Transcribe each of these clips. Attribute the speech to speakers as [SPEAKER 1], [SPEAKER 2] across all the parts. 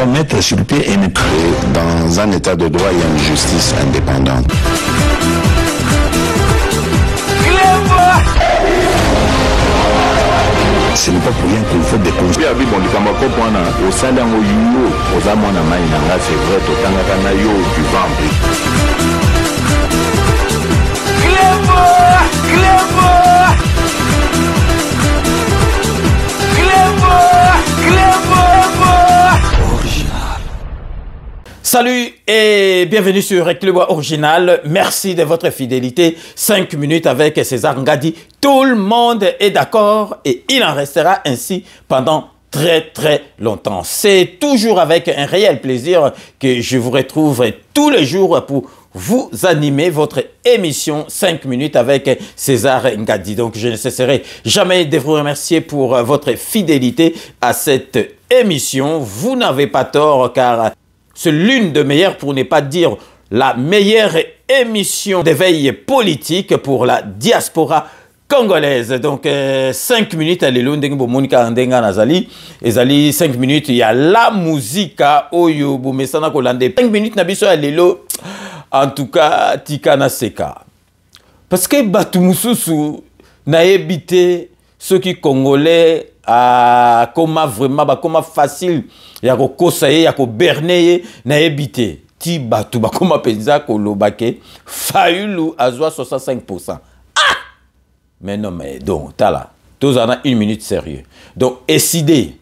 [SPEAKER 1] doit mettre sur pied et dans un état de droit, il y a une justice indépendante. Ce n'est pas pour rien qu'il faut des conseils.
[SPEAKER 2] Salut et bienvenue sur Reclebois Original. Merci de votre fidélité. 5 minutes avec César Ngadi. Tout le monde est d'accord et il en restera ainsi pendant très longtemps. C'est toujours avec un réel plaisir que je vous retrouve tous les jours pour vous animer votre émission 5 minutes avec César Ngadi. Donc je ne cesserai jamais de vous remercier pour votre fidélité à cette émission. Vous n'avez pas tort car c'est l'une des meilleures, pour ne pas dire la meilleure émission d'éveil politique pour la diaspora congolaise. Donc 5 minutes à l'Elonde Monika Andenga Nazali. Ezali 5 minutes, il y a la musique Oyo Boumesana Kolande. 5 minutes Nabiso à l'Elo. En tout cas, Tikana Seka. Parce que Batumususu n'a évité ceux qui congolais à comment vraiment comment facile ya ko kosaye ya ko berner na évité ti batu ba comment penza ko lobake Fayulu azwa 65%. Ah! Mais non mais donc tala tous en a une minute sérieux. Donc SID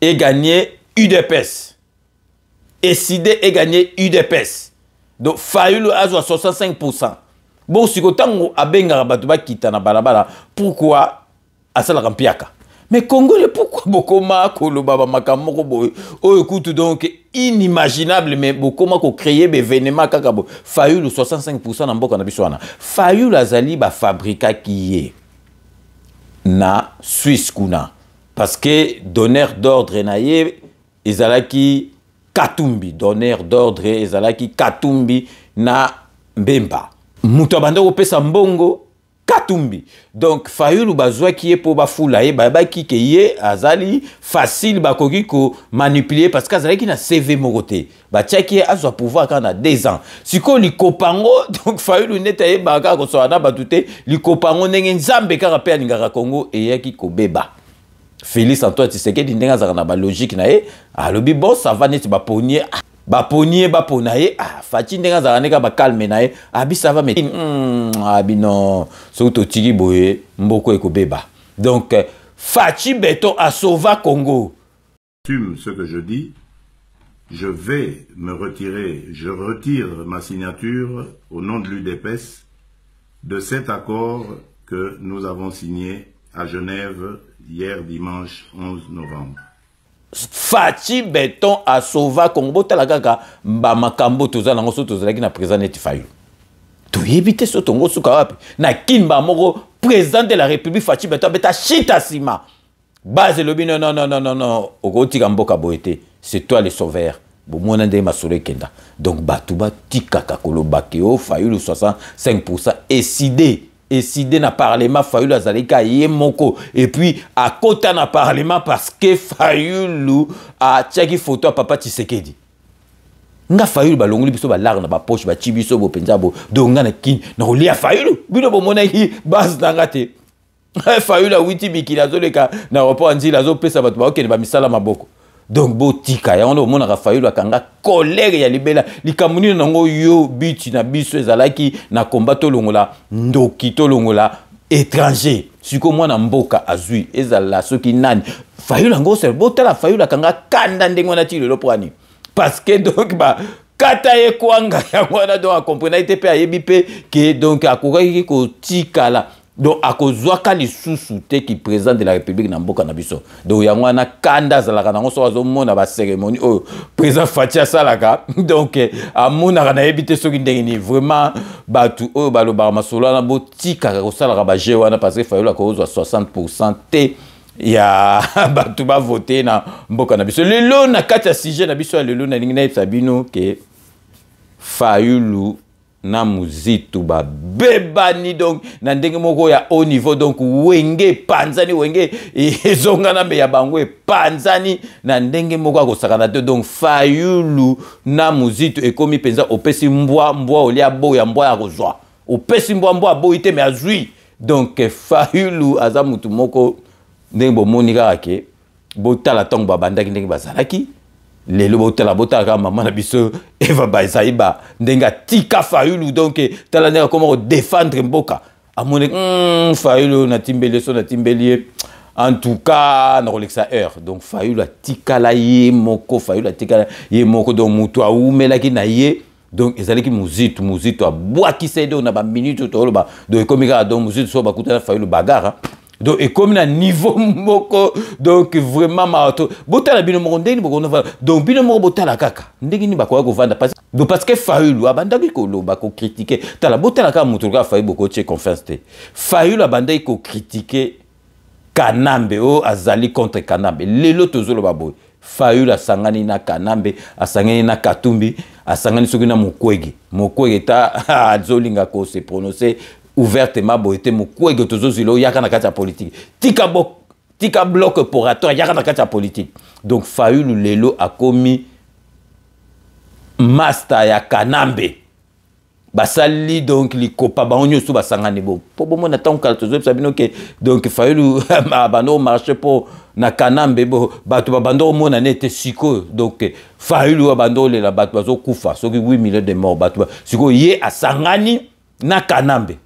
[SPEAKER 2] et gagné UDPS. SID et gagné UDPS. Donc Fayulu azwa 65%. Bon si kotango abenga batu ba kitana balabala pourquoi asala rampiaka. Mais Congolais, pourquoi Bokoma Kolobaba Makamoko boy? Oh écoute donc inimaginable mais Bokoma ko créer des événements kakabo. Fayulu 65% na mboka na biswana. Fayulu azali ba fabrika qui est na Suisse kuna parce que donneur d'ordre naie ezalaki Katumbi, donneur d'ordre ezalaki Katumbi na Mbemba. Muto bando opesa mbongo Katumbi. Donc Fayulu bazwa qui est pour bafula et baba qui est azali facile bakoki ko manipuler parce qu'azali qui na CV moroté. Ba tchaki azwa pouvoir quand a 2 ans. Siko li kopango donc Fayulu netaye baka ko so na batute li kopango ndenge nzambe ka rappel ngara Congo et yaki ko beba. Félix Antoine Tshisekedi ndenga za na ba logique na e alobi bon ça va net ba ponier Baponier baponaye fati ndenga za neka ba calme nae abi ça va mais abi non soto tiki boye mboko ekobeba. Donc Fachi Beton a sauvé Congo.
[SPEAKER 3] J'assume ce que je dis, je vais me retirer, je retire ma signature au nom de l'UDPS de cet accord que nous avons signé à Genève hier dimanche 11 novembre.
[SPEAKER 2] Fachi Beton a sauvé Congo talakaka mba makambo tozala ngoso tozala ki na président neti Fayulu. To éviter ce tongo suka wapi na kinba moko président de la République Fachi Beton beta chita sima. Base lobi non okoti kamboka boete, c'est toi le sauveur. Bomona nde masolo kenda. Donc batuba tikaka kolobaki o Fayulu 65% et SID na parlement Fayulu azalika yemoko et puis à kota na parlement parce que Fayulu a tchaki photo à papa Tshisekedi. Nga Fayulu balongoli biso ba lar na ba poche ba chibiso bo penjabo donc nga na kin na olia Fayulu bino bomona ki base ngate. Fayulu a witi bikila zoleka na rapport nzila zo pesa batu ba okene ba misala maboko. Donc botika ya ono mona Fayulu akanga colère ya libela likamuni nango yo biti na biso ezalaki na combat longola ndoki to longola étranger siko mwana mboka azui ezala soki nani Fayulu ngo se botala Fayulu akanga kanda ndengo na tilo lopwani parce que donc ba kata ye kwanga ya mwana donc a comprendre ite pe ayebi pe que donc akoki ko tikala. Donc, à cause de les sous-soutés qui président de la République dans Mboka Nabiso. Donc, il y a un kanda zalaka dans une cérémonie. Président Fatia Salaka. Donc, à mon a évité ce qui est vraiment batu balo barmasolo na botika ko sala ba jewana parce que Fayulu ko 60% te ya batu ba voter na Mboka Nabiso. Le long na kati ya sujet na biso le long na lingina sabino que Fayulu na muzitu ba bebani donc na ndenge moko ya haut niveau donc wenge panzani wenge ezonga na me ya bangwe panzani na ndenge moko akosakana te donc Fayulu na muzitu ekomi penza opesi mbwa olia boya mbwa ya kozwa opesi mbwa boyi te me azwi donc Fayulu aza mutu moko ndenge bomoni kaka ke botala ntango babandaki ndenge bazalaki lelo botala ka mama na biso Eva Baizaiba ndenga tika Fayulu donc tala ndenge comment défendre mboka amone Fayulu na timbeli so na timbeli en tout cas na Rolexa heure donc Fayulu tika la ye moko Fayulu tika ye moko donc mutu aumelaki na ye donc ezalaki muzitu abwaki sede na ba minute toloba donc komika donc muzitu so bakutana Fayulu bagara donc et comme na niveau moko donc vraiment mato botala bino moko ndeni boko donc bino moko botala kaka ndenge ni bakoya kovanda parce que Fayulu abandaki koloba ko critiquer tala botala ka mutu ka Fayulu boko che confiance te Fayulu abandaki ko critiquer Kanambe azali contre Kanambe lelo tozoloba boy Fayulu asangani na Kanambe asangani na Katumbi asangani soki na Mukwege ta azolinga ko se prononcer ouvertement boité Mukwege tozozilo yaka na kati ya politique tika bloc opératoire yaka na kati ya politique donc Fayulu lelo akomi master ya Kanambe basali donc likopa banyo so basangani bo po bomona tant que tozo sabino ke donc Fayulu bano marché po na Kanambe bo batu bando mona nete siko donc Fayulu bando le la batu bazo kufa soki 8 millions de morts batu siko ye asangani na Kanambe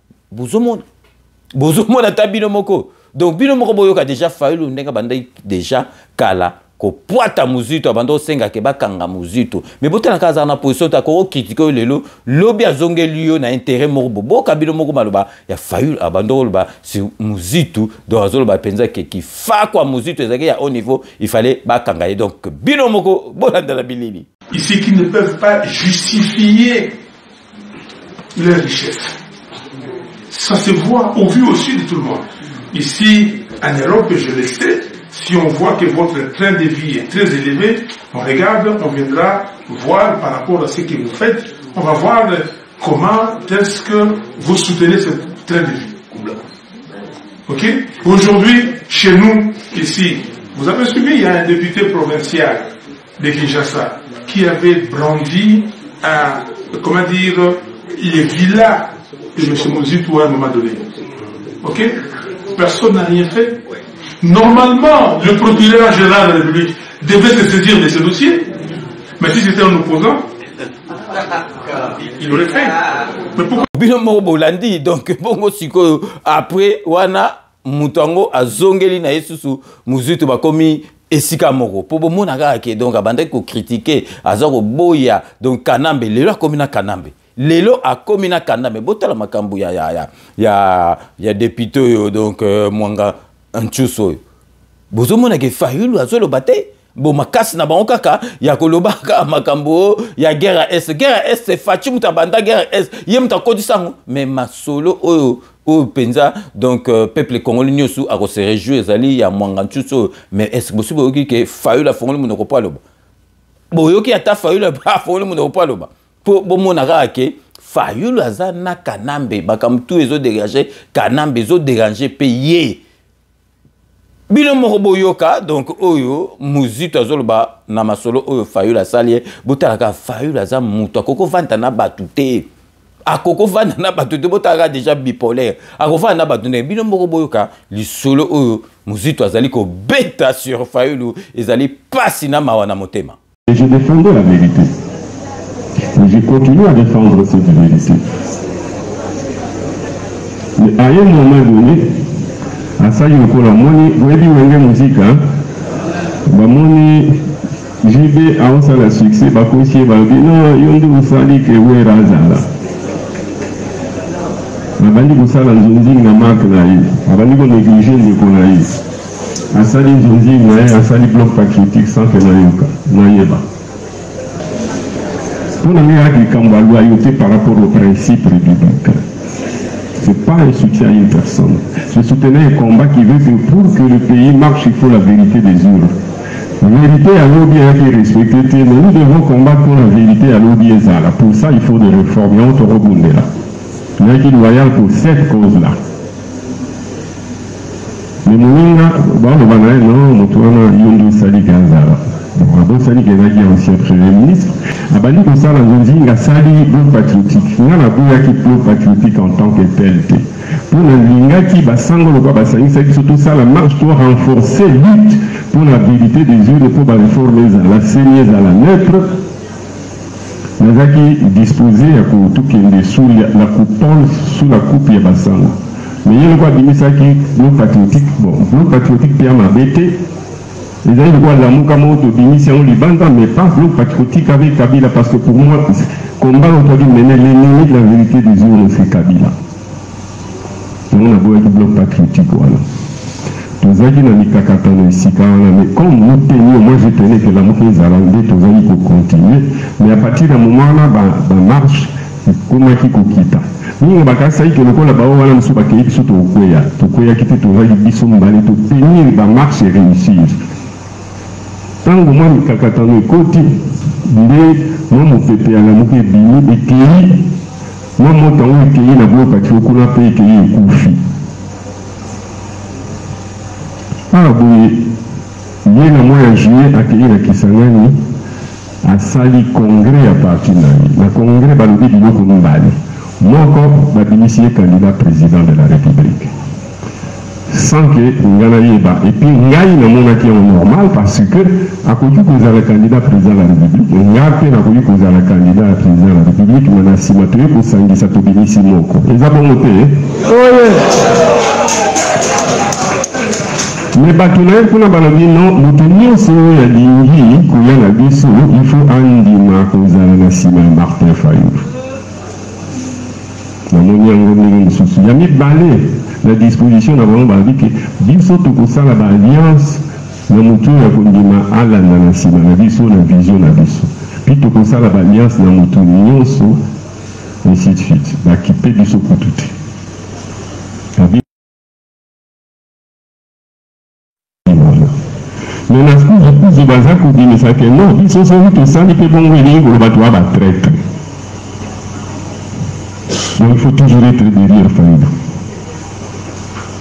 [SPEAKER 2] bozomona ta bino moko donc bino moko boyoka déjà Fayulu ndenga bandai déjà kala ko poata muzitu abando senga ke bakanga muzitu mais botana kaza na position ta ko critiquer lelo lobi azongeli yo na intérêt moko boka bino moko maloba ya Fayulu abando loba si muzitu do azoloba penza ke ki fa kwa muzitu ezaki ya haut niveau il fallait bakanga donc bino moko bolanda la bilili
[SPEAKER 4] ici qui ne peuvent pas justifier leur richesse. Ça se voit au vu aussi de tout le monde. Ici, en Europe, je le sais, si on voit que votre train de vie est très élevé, on regarde, on viendra voir par rapport à ce que vous faites, on va voir comment est-ce que vous soutenez ce train de vie. Ok? Aujourd'hui, chez nous, ici, vous avez suivi, il y a un député provincial de Kinshasa qui avait brandi à, comment dire, les villas de M. Mozitu à un moment donné. Ok? Personne n'a rien fait. Normalement, le procureur général de la République devait se saisir de ce dossier. Mais si c'était un opposant, il aurait fait. Mais pourquoi?
[SPEAKER 2] Bino Bolandi, donc bongo siko après wana mutango azongeli na yesusu Mozitu bakomi esika moko po bomona kaka donc abandaki ko critiquer azako boya donc Kanambe lelo akomi na Kanambe lelo akomi na Kanambe botala makambu ya député donc mwanga Ntchuso bozomona ke Fayulu azoloba te bo makasi na bango kaka ya kolobaka makambo ya guerre est Fachi mutabanda guerre est yemta kodisango mais masolo oyo penza donc peuple congolais nyosu ako se réjouir ezali ya mwanga Ntchuso mais est-ce que possible oki ke Fayulu afongoli munoko po aloba boyoki ata Fayulu afongoli munoko po aloba po bomona kaka ke Fayulu aza na Kanambe bakamtu ezo déranger Kanambe ezo déranger payer bino moko boyoka donc oyo Mozitu azoloba na masolo oyo Fayulu asalie botalaka Fayulu aza mutu akoko vanta na batu te akoko vanda na batu te botalaka déjà bipolaire akoko vanda na batu te bino moko boyoka lisolo oyo Mozitu azali ko beta sur Fayulu ezali pasi na mawa na motema.
[SPEAKER 5] Et je défendais la vérité. Et je continue à défendre cette vérité. Mais à un moment donné, à ça, il y a encore la monnaie. Vous avez dit, vous avez musique, hein? La monnaie, JB a aussi le succès, bah, comme si, bah, non, il y a un de que vous êtes là. Abandi kusala nzonzi na marque na yi. Abandi ko négliger ni ko na yi. Asali nzonzi na yi, asali bloc patriotique sans que na yoka. Na yeba. On a mis à la loyauté par rapport aux principes républicains. Ce n'est pas un soutien à une personne. Je soutenais un combat qui veut que pour que le pays marche, il faut la vérité des urnes. vérité à l'objet qui est respectée, mais nous devons combattre pour la vérité à l'objet. Pour ça, il faut des réformes. On te rebonde là. Il y a qui loyal pour cette cause-là. Mais nous, non, nous Sali Gazara. Donc, Sali Gazara qui est ancien Premier ministre. Abali Kosa, la Zonzi, a sali bloc patriotique. Il y a la bouille qui bloc patriotique en tant que tel. Pour la Linga qui va s'engager, c'est surtout ça, la marche doit renforcer lutte pour la vérité des yeux, pour la réformer à la saignée, à la neutre. Nous avons disposé à tout qui est sous la coupole, sous la coupe de Bassanga. Mais il y a le droit de dire que bloc patriotique, bon, bloc patriotique peut m'embêter. Les gens voient la Moukamo de Binition Libanda, mais pas bloc patriotique avec Kabila, parce que pour moi, combat aujourd'hui mener l'ennemi de la vérité des yeux, c'est Kabila. On a beau être bloc patriotique, voilà. Tous les gens qui ont ici, mais comme nous tenions, moi je tenais que la montée Zalande, tous les gens qui continuer, mais à partir d'un moment-là, la marche, comment qui quitte. Nous avons dit que le col là-bas, on a mis sur le quai, sur le Koya. Le Koya qui était toujours dit son balai, pour tenir la marche et réussir. Tant que moi, je suis à côté, moi, je suis à la montée Bini, et Kéi, moi, je suis à Kéi, la bloc patriotique, on a payé Kéi et Koufi. Ah, oui, il y a un mois de juillet à Kéi, à Kisangani, à Sali Congrès à partir de là. Le Congrès va le dire du Kombali. Moi encore, je vais initier candidat président de la République. Sans que Ngana Yeba. Et puis, Ngaï n'a mon acquis en normal parce que, à cause que vous avez le candidat président de la République, Ngaï n'a cause que vous avez le candidat président de la République, mais on a simaté pour s'engager à Tobini Simoko. Ils ont monté. Mais Batunaï, pour la balade, non, nous tenions sur la ligne, il faut Andima, cause à la Sima Martin Fayou. Il y a mis balai la disposition d'avoir dit que biso tout ça la alliance na mutu ya kondima ala na sima na biso na vision na biso puis tout ça la alliance na mutu nyonso ainsi de suite ba kipe biso kututi mais na ce que baza ko dimi ça que non biso so tout ça ni pe bongo lingo ba toi ba traite. Donc il faut toujours être derrière Faïda.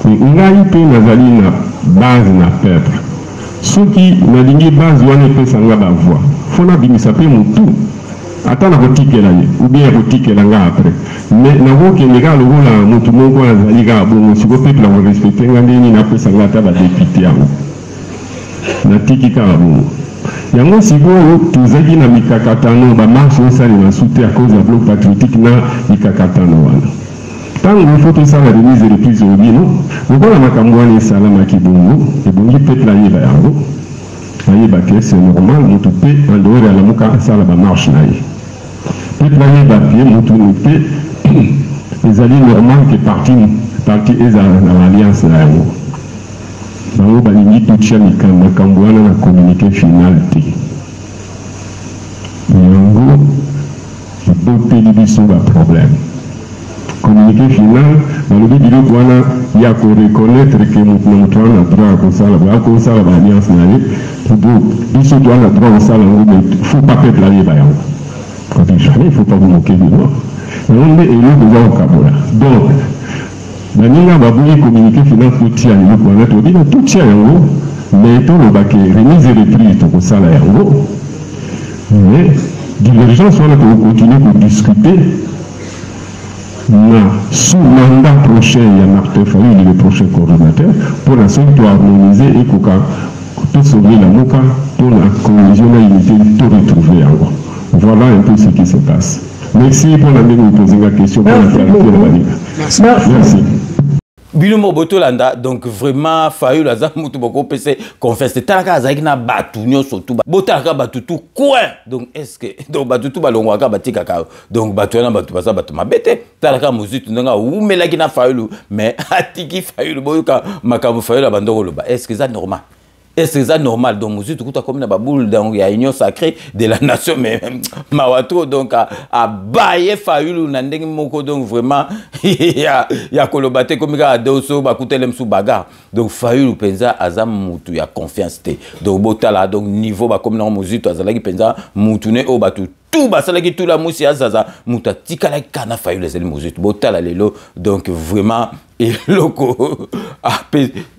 [SPEAKER 5] On a eu peu na base na perdre. Ceux qui na ligne base wana pe sanga ba voix. Faut na bimisa pe mutu. Ata na botike la ye ou bien botike la nga après. Mais na wo ke lega lo la mutu moko na zali ga bongo siko pe la respecter ngandi ni na pe sanga ta ba député yango. Na tiki ka bongo. Yango sikoyo tuzaki na mikakatano ba marche osali na soute à cause de bloc patriotique na mikakatano wana. Tango il faut tout ça la remise de plus au bino. Ngola makambo wana esala makibongo et bongi peut la yeba yango. Ayeba que c'est normal mutu pe en dehors ya la muka sala ba marche na ye. Peut la yeba pied mutu pe ezali normal que parti ezala na alliance na yango. Bango balingi tutya makambo wana na communiqué final te yango eboteli biso baproblème communiqué final balobi biloko wana ya koreconnaître ke moto na moto wana droit akosala baalliance na ye biso towana droit kosala yango mais faut pas peuple ayeba yango koti jamais il faut pas vous moquer de moi yango nde eloko eza kokabola donc Baninga baboui communiqué finance pour tia yango wana to bina tout tia yango mais to lo baké remise de prix to ko sala yango mais divergence wana to continuer pour discuter na sous mandat prochain ya Martin Fayulu le prochain coordinateur pour la seule to harmoniser et koka to sauver la moka pour la cohésion et l'unité to retrouver yango. Voilà un peu ce qui se passe. Merci pour la me poser la question pour la clarté de la Baninga. Merci.
[SPEAKER 2] Bilumo Botolanda, donc vraiment, Fayulu Azam Moutuboko PC confesse. Talaka Azaki na Batunyo surtout. Botalaka Batutu quoi? Donc est-ce que donc Batutu balongwaka batikaka donc Batuna Batubasa Batuma bete Talaka Muzitu nanga ou melaki na Fayulu mais atiki Fayulu boyoka makamu Fayulu abandoko loba. Est-ce que c'est normal? est-ce que c'est normal? Donc, Mouzi, tout comme la baboule, donc il y a une union sacrée de la nation, mais Mawato, donc, à Baye Fayoulou, Nandeng Moko, donc vraiment, il y a Kolobate, comme il y a Dosso, Bakoutelem Soubaga. Donc, Fayoulou, Penza, Azam Moutou, il y a confiance. Donc, Botala, donc, niveau, comme dans Mouzi, Azalaki, Penza, Moutouné, Obatou. Tout basalaki tout la moussi azaza muta tikala kana fayu les elmozit botala lelo donc vraiment et loko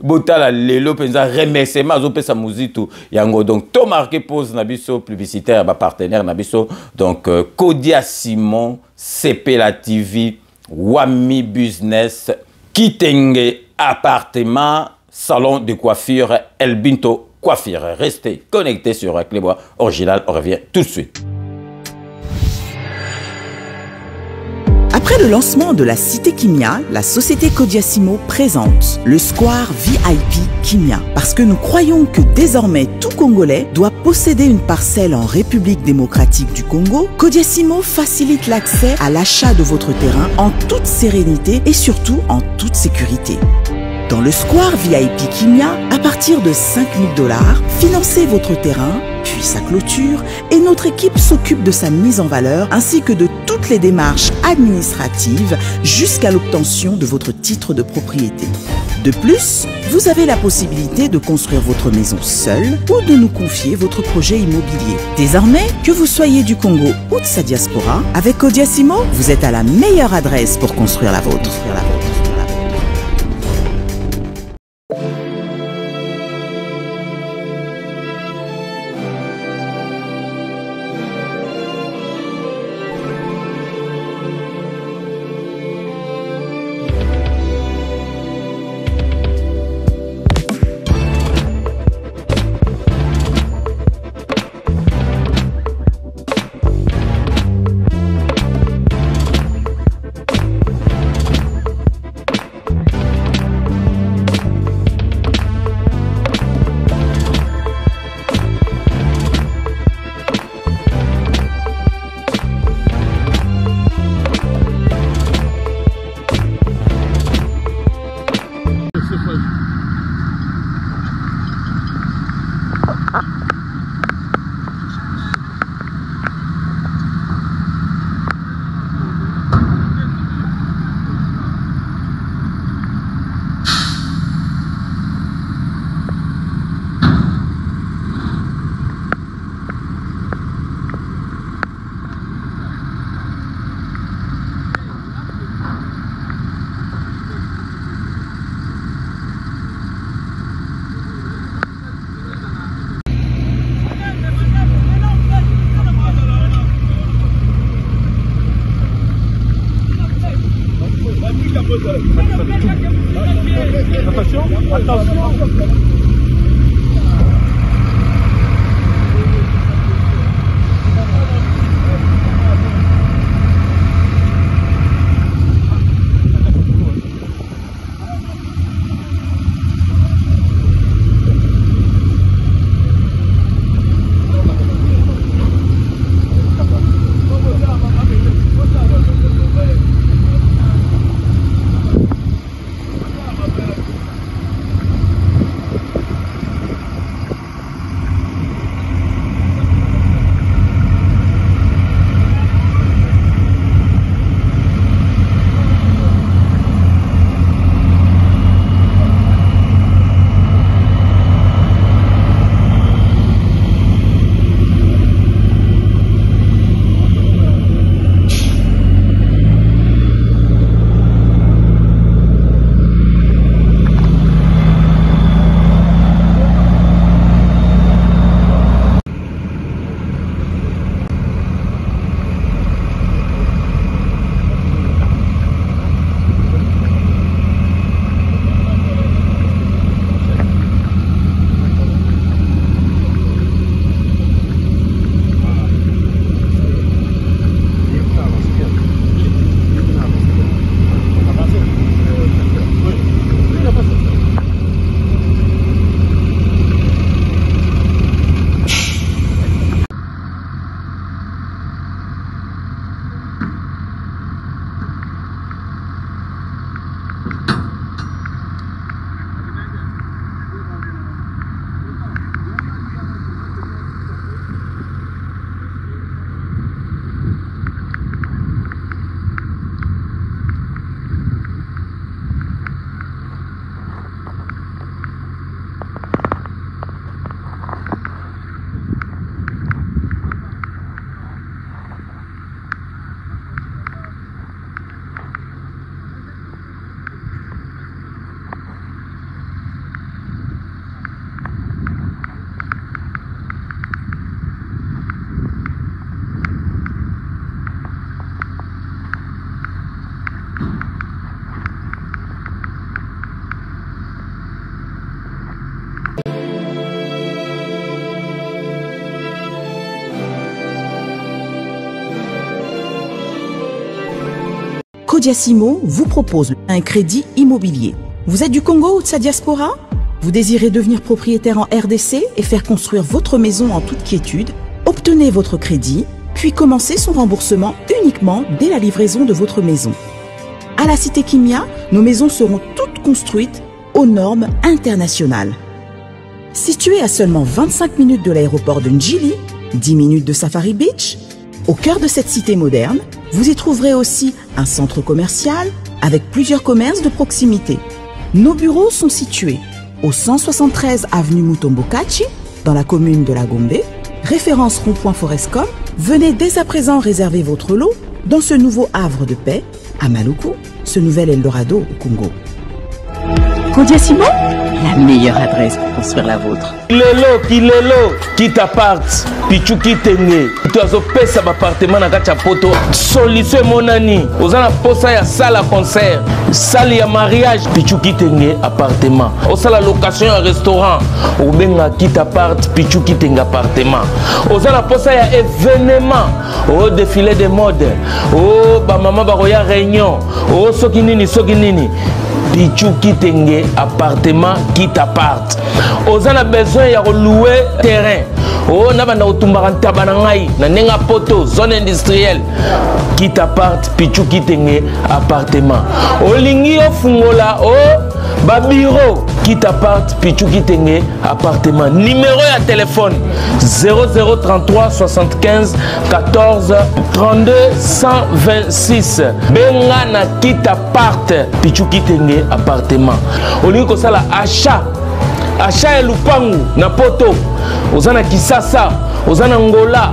[SPEAKER 2] botala lelo penza remerciement zo pesa muzitu yango donc to marqué pause nabiso publicitaire ba partenaire nabiso donc Kodia Simon CP la TV Wami Business Kitenge appartement salon de coiffure El Binto coiffure. Restez connectés sur Clébois Original, on revient tout de suite.
[SPEAKER 6] Après le lancement de la Cité Kimia, la société Kodia Simon présente le Square VIP Kimia. Parce que nous croyons que désormais tout Congolais doit posséder une parcelle en République démocratique du Congo, Kodia Simon facilite l'accès à l'achat de votre terrain en toute sérénité et surtout en toute sécurité. Dans le Square VIP Kimia, à partir de 5 000 $, financez votre terrain, puis sa clôture, et notre équipe s'occupe de sa mise en valeur ainsi que de toutes les démarches administratives jusqu'à l'obtention de votre titre de propriété. De plus, vous avez la possibilité de construire votre maison seule ou de nous confier votre projet immobilier. Désormais, que vous soyez du Congo ou de sa diaspora, avec Kodia Simon, vous êtes à la meilleure adresse pour construire la vôtre. Codiasimo vous propose un crédit immobilier. Vous êtes du Congo ou de sa diaspora? Vous désirez devenir propriétaire en RDC et faire construire votre maison en toute quiétude? Obtenez votre crédit, puis commencez son remboursement uniquement dès la livraison de votre maison. À la Cité Kimia, nos maisons seront toutes construites aux normes internationales. Située à seulement 25 minutes de l'aéroport de Njili, 10 minutes de Safari Beach, au cœur de cette cité moderne, vous y trouverez aussi un centre commercial avec plusieurs commerces de proximité. Nos bureaux sont situés au 173 avenue Mutombokachi, dans la commune de la Gombe, référence rond-point Forescom. Venez dès à présent réserver votre lot dans ce nouveau havre de paix à Maluku, ce nouvel Eldorado au Congo. Codiasimo, la meilleure adresse pour construire la vôtre.
[SPEAKER 7] Kilelo, qui t'apparte, pichu qui t'engue. Tu as opé un appartement dans la poto. Solution monani. Aux en posa ya salle à concert, salle ya mariage, pichu qui t'engue appartement. Au salle location à restaurant, au benga qui t'apparte, pichu qui t'engue appartement. Aux en posa ya événement, au défilé de mode, au ba maman baroya réunion, au sokinini. Pichu Kitenge appartement qui t'apparte. Aux en a besoin de louer terrain. Oh, n'a pas de tabanangai, na nenga poto, zone industrielle. Qui t'apparte, Pichu Kitenge appartement. Oh, lingi o fungola, oh, babiro. Qui t'apparte, Pichu Kitenge appartement. Numéro à téléphone 0033 75 14 32 126. Benga na qui t'apparte, Pichu Kitenge appartement. Au lieu que ça la achat et lupangu na poto ozana Kisasa ozana Ngola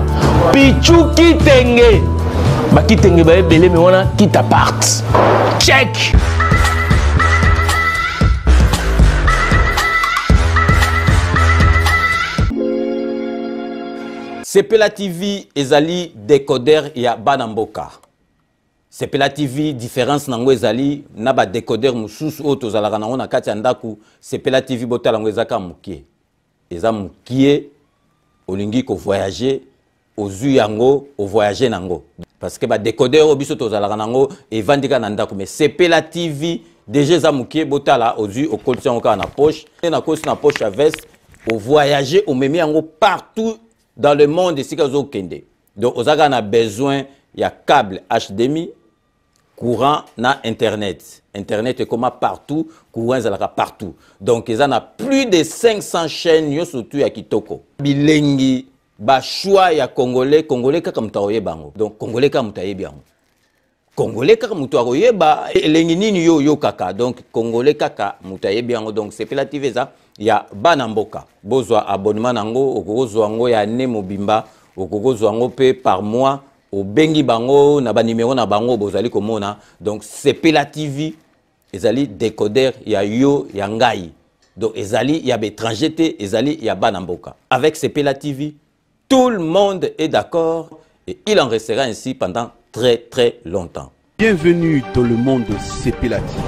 [SPEAKER 7] Pichu Kitenge ba Kitenge ba ebele me wana qui t'apparte. Check.
[SPEAKER 2] Sepela TV ezali décodeur ya Banamboka. Sepela TV différence nango ezali na ba décodeur mususu o tozalaka nango na kati ya ndaku. Sepela TV botala ngo ezaka mukie. Eza mukie olingi ko voyager ozu yango o voyager nango. Parce que ba décodeur obiso tozalaka nango evandika na ndaku mais Sepela TV déjà za mukie botala ozu o kolti yango ka na poche na kosi na poche à veste o voyager o memi yango partout dans le monde ici kazo kende. Donc on a besoin il y a câble HDMI, courant na internet. Internet est comme partout, courant est partout. Donc ils en a plus de 500 chaînes surtout à Kitoko. Bilengi ba choix ya congolais kaka mutaoye bango. Donc congolais kaka mutaye bien. Congolais kaka mutaoye ba elengi nini yo kaka. Donc congolais kaka mutaye bien. Donc c'est Sepela TV ça. Il y a Banamboka. Bozwa abonnement nango, okozwa ngo ya ne mobimba, okozwa ngo pe par mois, au bengi bango na ba numéro na bango bozali komona. Donc Sepela TV, ezali décodeur ya yo ya ngai. Donc ezali ya étranger ezali ya Banamboka. Avec Sepela TV, tout le monde est d'accord et il en restera ainsi pendant très longtemps.
[SPEAKER 8] Bienvenue dans le monde de Sepela TV.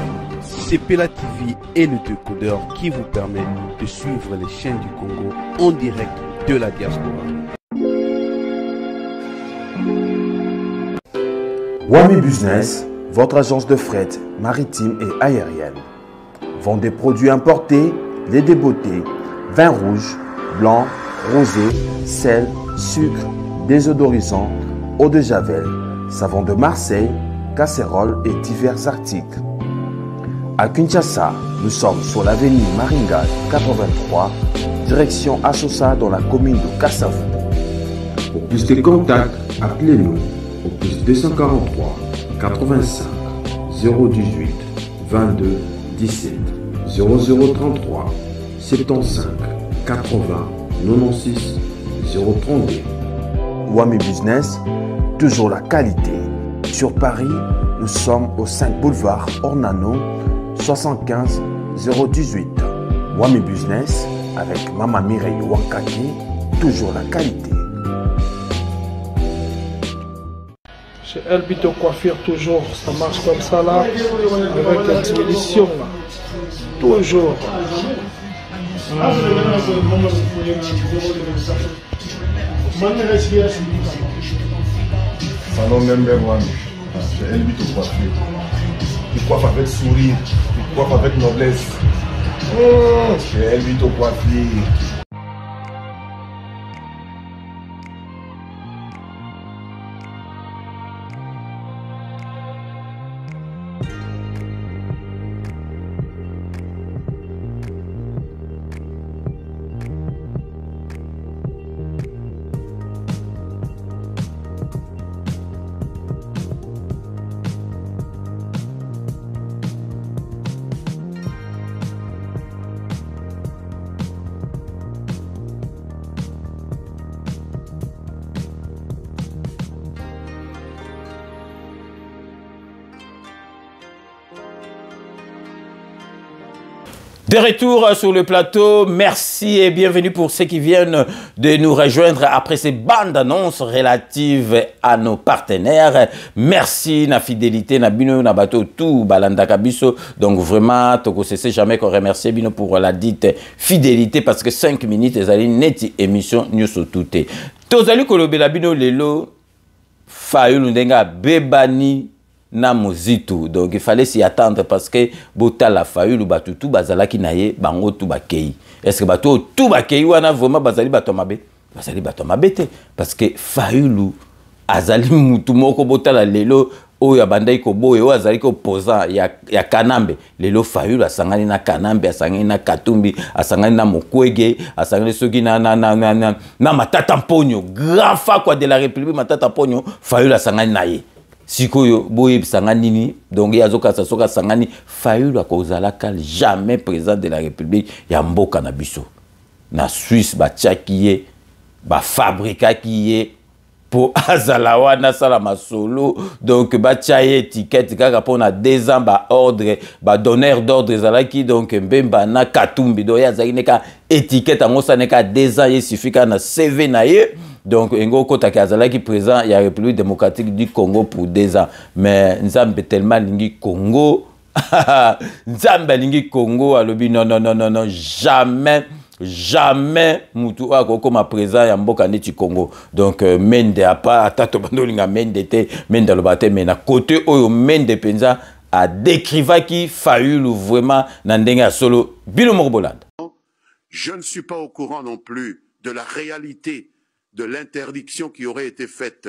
[SPEAKER 8] Sepela TV est le décodeur qui vous permet de suivre les chaînes du Congo en direct de la diaspora.
[SPEAKER 1] Wami Business, votre agence de fret maritime et aérienne. Vend des produits importés, lait de beauté, vin rouge, blanc, rosé, sel, sucre, désodorisant, eau de javel, savon de Marseille, casseroles et divers articles. À Kinshasa, nous sommes sur l'avenue Maringa 83, direction Assosa dans la commune de Kassavu.
[SPEAKER 9] Pour plus de contacts, appelez-nous au plus 243 85 018 22 17 0033 75 80 96 032.
[SPEAKER 1] Wami Business, toujours la qualité. Sur Paris, nous sommes au 5 boulevard Ornano 75 018. Wami Business avec Mama Mireille Wankaki, toujours la qualité.
[SPEAKER 4] Chez Elbito Coiffure, toujours, ça marche comme ça là, avec l'expédition là. Toujours.
[SPEAKER 3] Salon Member One, chez Elbito Coiffure.
[SPEAKER 10] il coiffe avec sourire, il coiffe avec noblesse. C'est lui ton coiffier.
[SPEAKER 2] De retour sur le plateau, merci et bienvenue pour ceux qui viennent de nous rejoindre après ces bandes annonces relatives à nos partenaires. Merci na fidélité na bino na bateau tout balanda kabiso. Donc vraiment, toko cesse jamais qu'on remercie bino pour la dite fidélité parce que 5 minutes les allez neti émission news tout. Tozali kolobela bino lelo Fayulu ndenga bebani na mozitu. Donc il fallait s'y attendre parce que bota la Fayulu batutu bazalaki naye bango tout bakei. Est-ce que bato tout bakei wana vraiment bazali bato mabe? Bazali bato mabe te parce que Fayulu azali mutu moko bota la lelo oyo abandai ko boye oyo azali ko opposant ya Kanambe. Lelo Fayulu asangani na Kanambe, asangani na Katumbi, asangani na Mokwege, asangani soki na Matata Mponyo, grand fakwa de la République Matata Mponyo, Fayulu asangani na ye. Sikoyo boye sangani nini donc yazoka soka sangani Fayulu akozalaka jamais président de la République ya mboka na biso na Suisse batiaki ba fabrika kiye pour azalawa na sala masolo donc batiaye étiquette kaka pona 2 ans ba ordre ba donneur d'ordre zalaki donc mbemba na Katumbi do ya zaki neka étiquette angosa neka 2 ans yesifika na CV na ye. Donc, Ngo Kotake Azalaki présent, il y a la République démocratique du Congo pour 2 ans. Mais Nzambe tellement lingi Congo. Nzambe lingi Congo. Alobi non, jamais Moutou Akokoma présent ya mboka neti Congo. Donc, Mende a pas, Tato Bandolinga Mende te, Mende Lobate, mais na côté Oyo Mende Penza a décriva qui Fayulu vraiment Nandenga solo Bilo Morbolande.
[SPEAKER 11] Je ne suis pas au courant non plus de la réalité de l'interdiction qui aurait été faite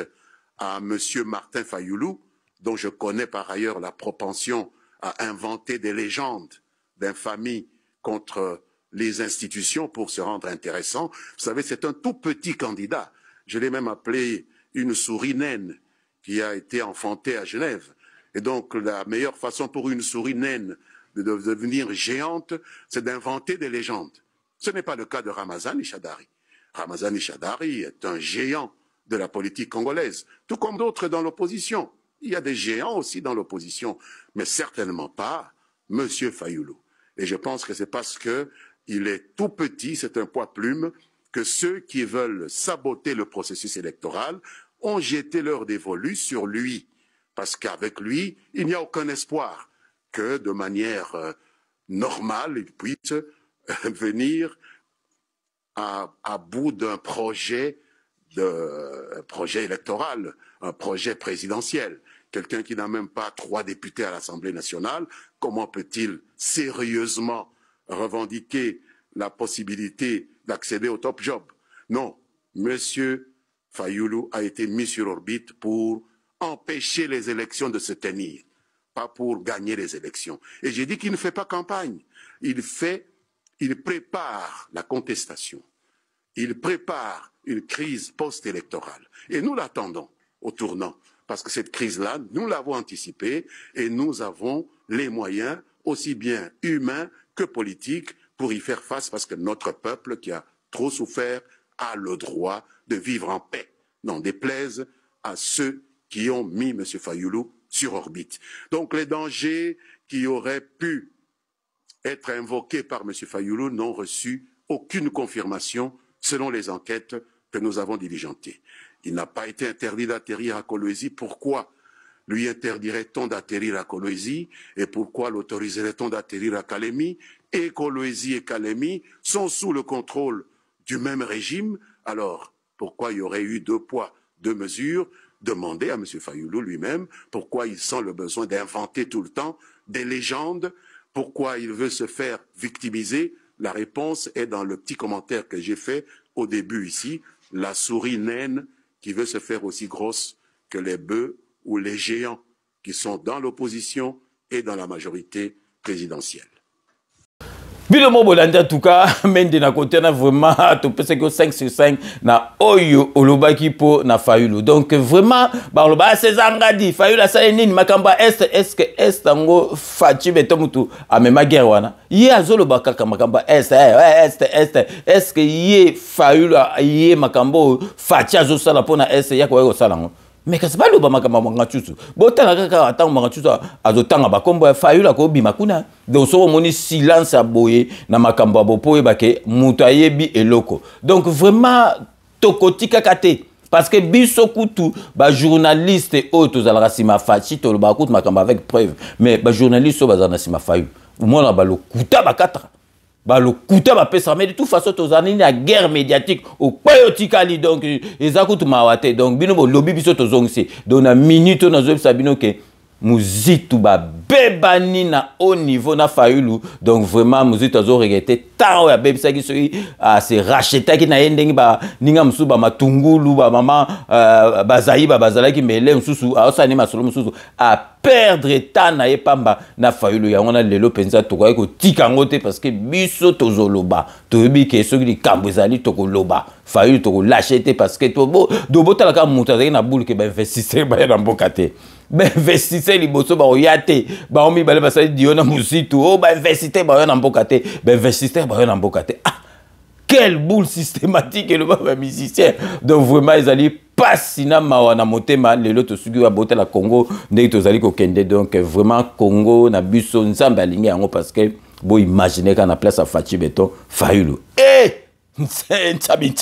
[SPEAKER 11] à M. Martin Fayulu, dont je connais par ailleurs la propension à inventer des légendes d'infamie contre les institutions pour se rendre intéressant. Vous savez, c'est un tout petit candidat. Je l'ai même appelé une souris naine qui a été enfantée à Genève. Et donc, la meilleure façon pour une souris naine de devenir géante, c'est d'inventer des légendes. Ce n'est pas le cas de Ramazani Shadari. Ramazani Shadari est un géant de la politique congolaise, tout comme d'autres dans l'opposition. Il y a des géants aussi dans l'opposition, mais certainement pas M. Fayulu. Et je pense que c'est parce qu'il est tout petit, c'est un poids plume, que ceux qui veulent saboter le processus électoral ont jeté leur dévolu sur lui. Parce qu'avec lui, il n'y a aucun espoir que de manière normale, il puisse venir à bout d'un projet électoral, un projet présidentiel. Quelqu'un qui n'a même pas 3 députés à l'Assemblée nationale, comment peut-il sérieusement revendiquer la possibilité d'accéder au top job? Non, M. Fayulu a été mis sur orbite pour empêcher les élections de se tenir, pas pour gagner les élections. Et j'ai dit qu'il ne fait pas campagne, il prépare la contestation. Il prépare une crise post-électorale. Et nous l'attendons au tournant. Parce que cette crise-là, nous l'avons anticipée et nous avons les moyens, aussi bien humains que politiques, pour y faire face. Parce que notre peuple, qui a trop souffert, a le droit de vivre en paix. N'en déplaise à ceux qui ont mis M. Fayulu sur orbite. Donc les dangers qui auraient pu être invoqués par M. Fayulu n'ont reçu aucune confirmation selon les enquêtes que nous avons diligentées. Il n'a pas été interdit d'atterrir à Kolwezi. Pourquoi lui interdirait-on d'atterrir à Kolwezi et pourquoi l'autoriserait-on d'atterrir à Kalemi? Et Kolwezi et Kalemi sont sous le contrôle du même régime. Alors, pourquoi il y aurait eu 2 poids, 2 mesures? Demandez à M. Fayulu lui-même pourquoi il sent le besoin d'inventer tout le temps des légendes. Pourquoi il veut se faire victimiser? La réponse est dans le petit commentaire que j'ai fait au début ici. La souris naine qui veut se faire aussi grosse que les bœufs ou les géants qui sont dans l'opposition et dans la majorité présidentielle.
[SPEAKER 2] Bilomo Bolanda en tout cas, mais de na côté na vraiment tout peut que 5 sur 5 na oyo olobaki po na Fayulu. Donc vraiment ba loba César Ngadi Fayulu ça nini makamba est que est ngo fachi beto mutu amema guerre wana. Ye azoloba kaka makamba est que ye Fayulu ye makambo fachi azosala pona est ya ko sala ngo. Mais que c'est pas le bamakamba mangachusu. Botala kaka atang mangachusu azotanga bakombo Fayulu ko bima kuna. Donc so moni silence aboye na makambo bopoye bake mutayebi eloko. Donc vraiment tokotika kate parce que biso kutu ba journaliste auto zalaka sima fachi to ba kutu makamba avec preuve. Mais ba journaliste so bazana sima Fayulu. Mona ba lo kuta bakatra. Bah le couteau va pesa mais de toute façon tous années la guerre médiatique au payotikali donc ezakutu mawate donc bino bo lobby biso to zongsi donc na minute na zo sabino ke muzitu ba bebani na haut niveau na Fayulu donc vraiment muzitu azo regretter tant ya bebisa ki soki se racheter ki na yendengi ba ninga musu ba matungulu ba mama bazai ba bazalaki mele mususu asani masolo mususu a perdre tant na epamba na Fayulu ya ngona lelo penza to ko tika ngote parce que biso tozoloba to bi ke soki li kambezali to ko loba Fayulu to ko lâcher parce que to bo do botala ka mutazaki na boule ke ba investisseur ba na mbokate ben investisseur liboso ba oyate ba omi bale basali diona musitu o ba investisseur ba na mbokate ben investisseur ba na mbokate ah quelle boule systématique le ba musicien donc vraiment ils allaient pas sina mawana motema lelo to sugi wa botela Congo ndeki to zali ko kende donc vraiment Congo na biso nzamba alingi yango parce que bo imaginer kana place à Fachi Beton Fayulu Ntabi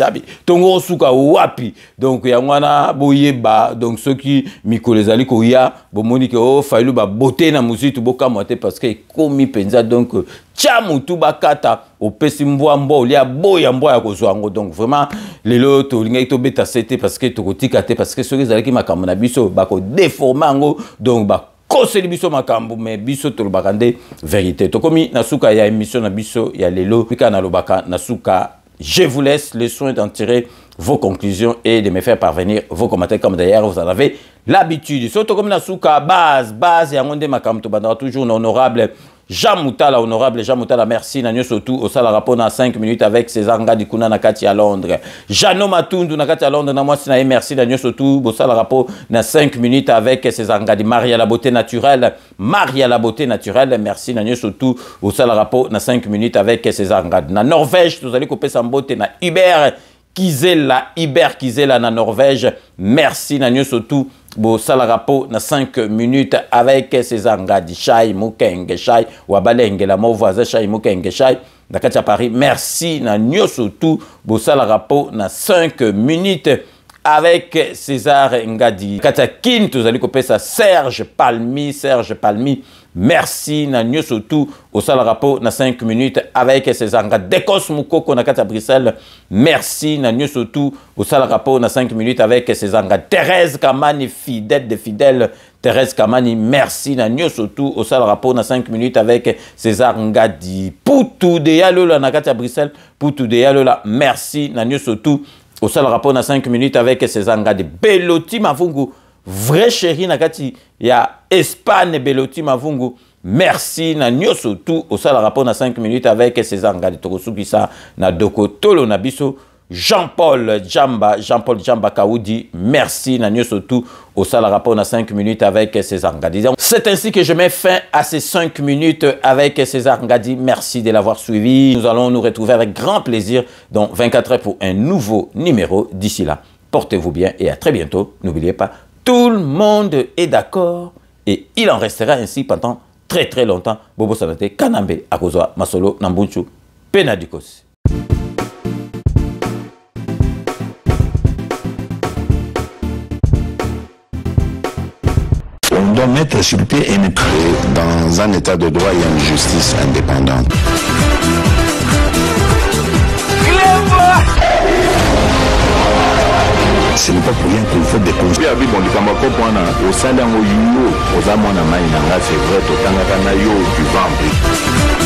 [SPEAKER 2] tongo suka wapi donc ya ngwana boyeba donc ceux qui mikolezali ko ya bomoni ke o Fayulu ba boté na musitu boka moté parce que komi penza donc chamu tu bakata opesi mbwa mbo lia boya mbwa ya kozwango donc vraiment lelo to linga to beta c'était parce que to kotika te parce que ceux qui zalaki makambo na biso bako déformer ngo donc ba koseli biso makambo mais biso to bakande vérité to komi na suka ya émission na biso ya lelo pika na lobaka na suka. Je vous laisse le soin d'en tirer vos conclusions et de me faire parvenir vos commentaires comme d'ailleurs vous en avez l'habitude. Surtout comme Nasuka, base, et en makamto bandara toujours honorable Jean Moutala, merci Nanyo Sotou au sala rapport dans 5 minutes avec César Ngadi Kuna Nakati à Londres. Jano Matundu Nakati à Londres, merci Nanyo Sotou au sala rapport dans 5 minutes avec César Ngadi. Maria la beauté naturelle, merci Nanyo Sotou au sala rapport dans 5 minutes avec César Ngadi. Na Norvège, vous allez couper sa beauté na Hubert Kizela na Norvège, merci Nanyo Sotou. Bo salarapo na 5 minutes avec César Ngadi Shai Mukenge Shai Wabalenge la mon voisin Shai Mukenge Shai Nakati à Paris, merci na nyoso tout bo salarapo na 5 minutes avec César Ngadi Katakin tous allez couper ça Serge Palmi merci na nyoso tout au salarapo na 5 minutes avec César Ngadi Dekos Mukoko Nakati à Bruxelles, merci na nyoso tout au salarapo na 5 minutes avec César Ngadi. Thérèse Kamani fidèle Thérèse Kamani, merci na nyoso tout au salarapo na 5 minutes avec César Ngadi. Poutou de Yalola Nakati à Bruxelles, Poutou de Yalola, merci na nyoso tout au salarapo na 5 minutes avec César Ngadi. Beloti Mavungu, vrai chéri Nakati ya Espagne Beloti Mavungu, merci na nyoso tout au sala rapport na 5 minutes avec César Ngadi Tokosukisa na Doko Tolo na biso Jean-Paul Jamba Kaoudi, merci na nyoso tout au sala rapport na 5 minutes avec César Ngadi. C'est ainsi que je mets fin à ces 5 minutes avec César Ngadi. Merci de l'avoir suivi. Nous allons nous retrouver avec grand plaisir dans 24 heures pour un nouveau numéro. D'ici là, portez-vous bien et à très bientôt. N'oubliez pas, tout le monde est d'accord et il en restera ainsi pendant très longtemps. Bobo Sanate, Kanambe, Akozwa, Masolo, Nambunchu, Penadikos.
[SPEAKER 12] On doit mettre sur pied et dans un état de droit, il y a une justice indépendante. Ce n'est pas pour rien qu'il faut des conseils. Au salaire, c'est vrai, tu vas